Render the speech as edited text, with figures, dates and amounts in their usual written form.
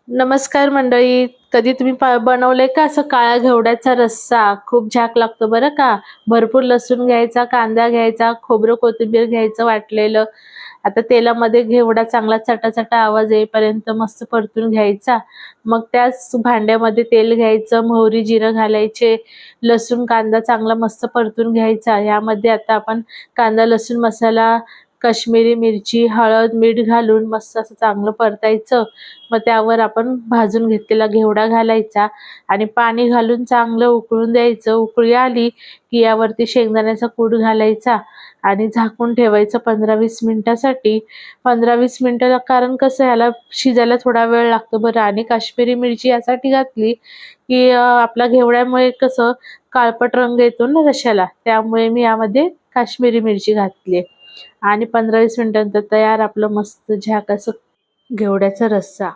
नमस्कार मंडळी. कधी तुम्ही बनवलंय का असं काळ्या घेवड्याचा रस्सा? खूप झाक लागतो बरं का. भरपूर लसूण घ्यायचा, कांदा घ्यायचा, खोबरं कोथिंबीर घ्यायचं वाटलेलं. आता तेलामध्ये घेवडा चांगला चटाचटा आवाज येईपर्यंत मस्त परतून घ्यायचा. मग त्याच भांड्यामध्ये तेल घ्यायचं, मोहरी जिरं घालायचे, लसूण कांदा चांगला मस्त परतून घ्यायचा. यामध्ये आता आपण कांदा लसूण मसाला, काश्मीरी मिरची, हळद, मीठ घालून मस्त असं चांगलं परतायचं. मग त्यावर आपण भाजून घेतलेला घेवडा घालायचा आणि पाणी घालून चांगलं उकळून द्यायचं. उकळी आली की यावरती शेंगदाण्याचा कूट घालायचा आणि झाकून ठेवायचं 15-20 मिनिटासाठी. 15-20 मिनिटाला, कारण कसं याला शिजायला थोडा वेळ लागतो बरं. आणि काश्मीरी मिरची यासाठी घातली की आपल्या घेवड्यामुळे कसं काळपट रंग येतो ना रश्याला, त्यामुळे मी यामध्ये काश्मीरी मिरची घातली. आणि 15-20 मिनिटांनंतर तयार आपलं मस्त झाक असं घेवड्याचा रस्सा.